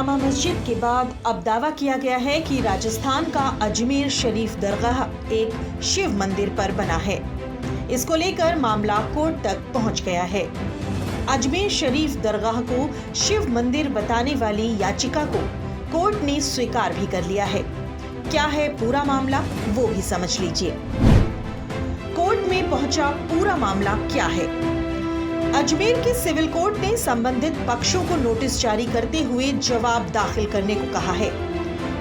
जामा मस्जिद के बाद अब दावा किया गया है कि राजस्थान का अजमेर शरीफ दरगाह एक शिव मंदिर पर बना है। इसको लेकर मामला कोर्ट तक पहुंच गया है। अजमेर शरीफ दरगाह को शिव मंदिर बताने वाली याचिका को कोर्ट ने स्वीकार भी कर लिया है। क्या है पूरा मामला, वो भी समझ लीजिए। कोर्ट में पहुंचा पूरा मामला क्या है। अजमेर के सिविल कोर्ट ने संबंधित पक्षों को नोटिस जारी करते हुए जवाब दाखिल करने को कहा है।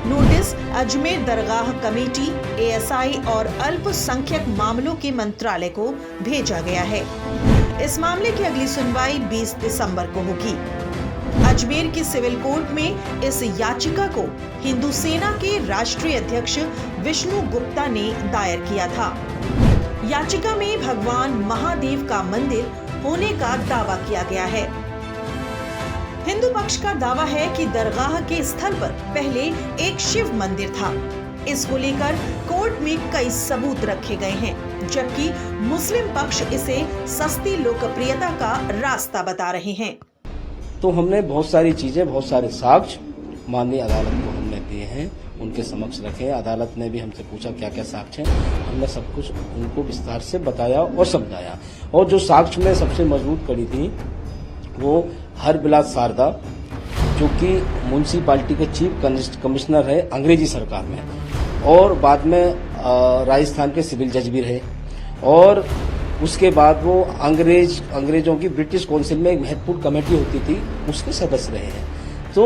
नोटिस अजमेर दरगाह कमेटी, एएसआई और अल्पसंख्यक मामलों के मंत्रालय को भेजा गया है। इस मामले की अगली सुनवाई 20 दिसंबर को होगी। अजमेर के सिविल कोर्ट में इस याचिका को हिंदू सेना के राष्ट्रीय अध्यक्ष विष्णु गुप्ता ने दायर किया था। याचिका में भगवान महादेव का मंदिर होने का दावा किया गया है। हिंदू पक्ष का दावा है कि दरगाह के स्थल पर पहले एक शिव मंदिर था। इसको लेकर कोर्ट में कई सबूत रखे गए हैं, जबकि मुस्लिम पक्ष इसे सस्ती लोकप्रियता का रास्ता बता रहे हैं। तो हमने बहुत सारी चीजें, बहुत सारे साक्ष्य माननीय अदालत को हमने दिए हैं, उनके समक्ष रखे। अदालत ने भी हमसे पूछा क्या क्या साक्ष्य हैं, हमने सब कुछ उनको विस्तार से बताया और समझाया। और जो साक्ष्य में सबसे मजबूत कड़ी थी वो हरबिलास शारदा, जो कि म्युनिसिपैलिटी के चीफ कमिश्नर है अंग्रेजी सरकार में, और बाद में राजस्थान के सिविल जज भी रहे, और उसके बाद वो अंग्रेजों की ब्रिटिश काउंसिल में एक महत्वपूर्ण कमेटी होती थी, उसके सदस्य रहे हैं। तो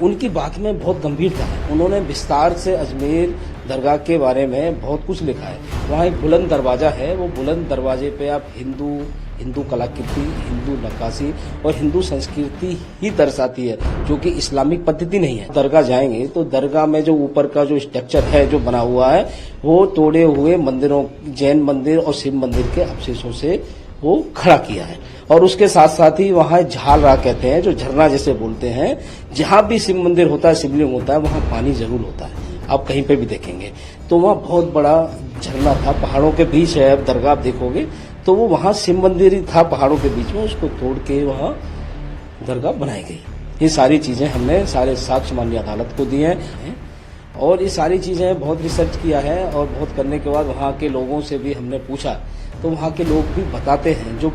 उनकी बात में बहुत गंभीरता है। उन्होंने विस्तार से अजमेर दरगाह के बारे में बहुत कुछ लिखा है। वहाँ एक बुलंद दरवाजा है, वो बुलंद दरवाजे पे आप हिंदू कलाकृति, हिंदू नक्काशी और हिंदू संस्कृति ही दर्शाती है, जो कि इस्लामिक पद्धति नहीं है। दरगाह जाएंगे तो दरगाह में जो ऊपर का जो स्ट्रक्चर है जो बना हुआ है, वो तोड़े हुए मंदिरों, जैन मंदिर और शिव मंदिर के अवशेषों से वो खड़ा किया है। और उसके साथ साथ ही वहाँ झालरा कहते हैं, जो झरना जैसे बोलते हैं, जहाँ भी शिव मंदिर होता है, शिवलिंग होता है, वहाँ पानी जरूर होता है। आप कहीं पे भी देखेंगे तो वहाँ बहुत बड़ा झरना था, पहाड़ों के बीच है। अब दरगाह आप देखोगे तो वो वहाँ शिव मंदिर ही था पहाड़ों के बीच में, उसको तोड़ के वहाँ दरगाह बनाई गई। ये सारी चीजें हमने सारे साक्ष्य माननीय अदालत को दिए हैं, और ये सारी चीजें बहुत रिसर्च किया है, और बहुत करने के बाद वहाँ के लोगों से भी हमने पूछा, तो वहाँ के लोग भी बताते हैं, जो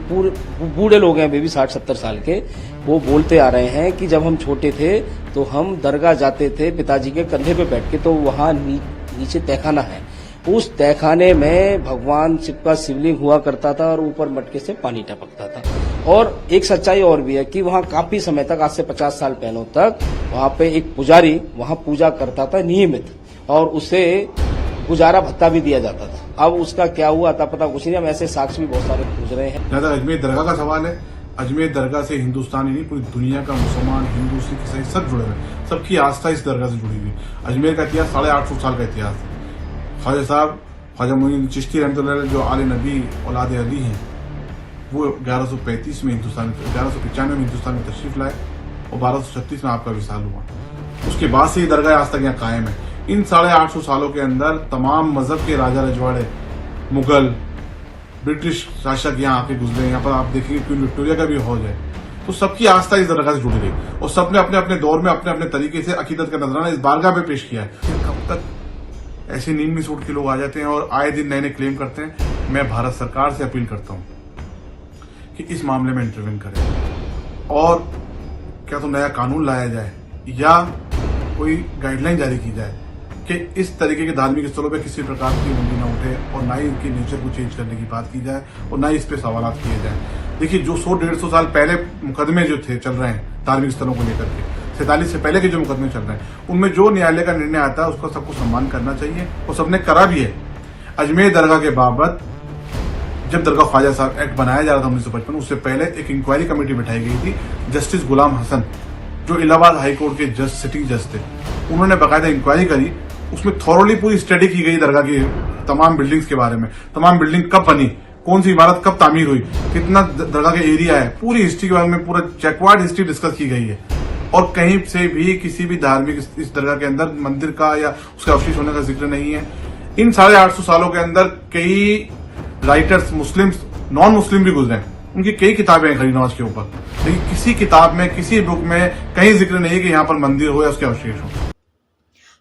बूढ़े लोग हैं, अभी भी 60-70 साल के, वो बोलते आ रहे हैं कि जब हम छोटे थे तो हम दरगाह जाते थे पिताजी के कंधे पे बैठ के, तो वहाँ नीचे तहखाना है, उस तहखाने में भगवान शिव का शिवलिंग हुआ करता था और ऊपर मटके से पानी टपकता था। और एक सच्चाई और भी है कि वहाँ काफी समय तक, आज से 50 साल पहले तक, वहाँ पे एक पुजारी वहाँ पूजा करता था नियमित, और उसे गुजारा भत्ता भी दिया जाता था। अब उसका क्या हुआ था पता कुछ नहीं। हम ऐसे साक्ष्य भी बहुत सारे खोज रहे हैं। जहाँ तक अजमेर दरगाह का सवाल है, अजमेर दरगाह से हिंदुस्तान ही नहीं, पूरी दुनिया का मुसलमान, हिंदू, सिख, ईसाई सब जुड़े हुए हैं। सबकी आस्था इस दरगाह से जुड़ी हुई। अजमेर का इतिहास 850 साल का इतिहास है। ख्वाजा साहब, ख्वाजा मोइन चिश्ती रहमतुल्लाह अलैह, जो आले नबी औलाद अली हैं, वो 1135 में हिंदुस्तान, 1195 में हिंदुस्तान में तशरीफ लाए और 1236 में आपका विसाल हुआ। उसके बाद से ये दरगाह आज तक यहाँ कायम है। इन 850 सालों के अंदर तमाम मजहब के राजा रजवाड़े, मुगल, ब्रिटिश शासक यहाँ आके गुजरे। यहाँ पर आप देखेंगे क्वीन विक्टोरिया का भी हौज है। तो सबकी आस्था इस दरगाह से जुड़ी रही, और सबने अपने अपने दौर में अपने अपने तरीके से अकीदत का नजराना इस बारगाह पे पेश किया है। कब तक ऐसे नींद में सूट के लोग आ जाते हैं और आए दिन नए नए क्लेम करते हैं। मैं भारत सरकार से अपील करता हूँ कि इस मामले में इंटरवेन करें, और क्या तो नया कानून लाया जाए या कोई गाइडलाइन जारी की जाए कि इस तरीके के धार्मिक स्थलों पे किसी प्रकार की उंगली न उठे, और ना ही इनके नेचर को चेंज करने की बात की जाए, और ना ही इस पे सवाल किए जाए। देखिए, जो 100-150 साल पहले मुकदमे जो थे चल रहे हैं धार्मिक स्थलों को लेकर के, 47 से पहले के जो मुकदमे चल रहे हैं, उनमें जो न्यायालय का निर्णय आता है उसका सबको सम्मान करना चाहिए, और सबने करा भी है। अजमेर दरगाह के बाबत जब दरगाह ख्वाजा साहब एक्ट बनाया जा रहा था 1955, उससे पहले एक इंक्वायरी कमेटी बैठाई गई थी। जस्टिस गुलाम हसन, जो इलाहाबाद हाईकोर्ट के जज, सिटिंग जज थे, उन्होंने बाकायदा इंक्वायरी करी। उसमें थॉरोली पूरी स्टडी की गई दरगाह की तमाम बिल्डिंग्स के बारे में, तमाम बिल्डिंग कब बनी, कौन सी इमारत कब तामीर हुई, कितना दरगाह का एरिया है, पूरी हिस्ट्री के बारे में पूरा चेकवार्ड हिस्ट्री डिस्कस की गई है। और कहीं से भी किसी भी धार्मिक इस दरगाह के अंदर मंदिर का या उसका अवशेष होने का जिक्र नहीं है। इन 850 सालों के अंदर कई राइटर्स, मुस्लिम, नॉन मुस्लिम भी गुजरे हैं, उनकी कई किताबें हैं खड़ी नवाज के ऊपर, लेकिन किसी किताब में, किसी बुक में कहीं जिक्र नहीं है कि यहाँ पर मंदिर हो या उसके अवशेष हो।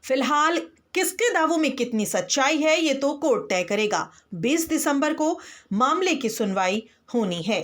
फिलहाल किसके दावों में कितनी सच्चाई है ये तो कोर्ट तय करेगा। 20 दिसंबर को मामले की सुनवाई होनी है।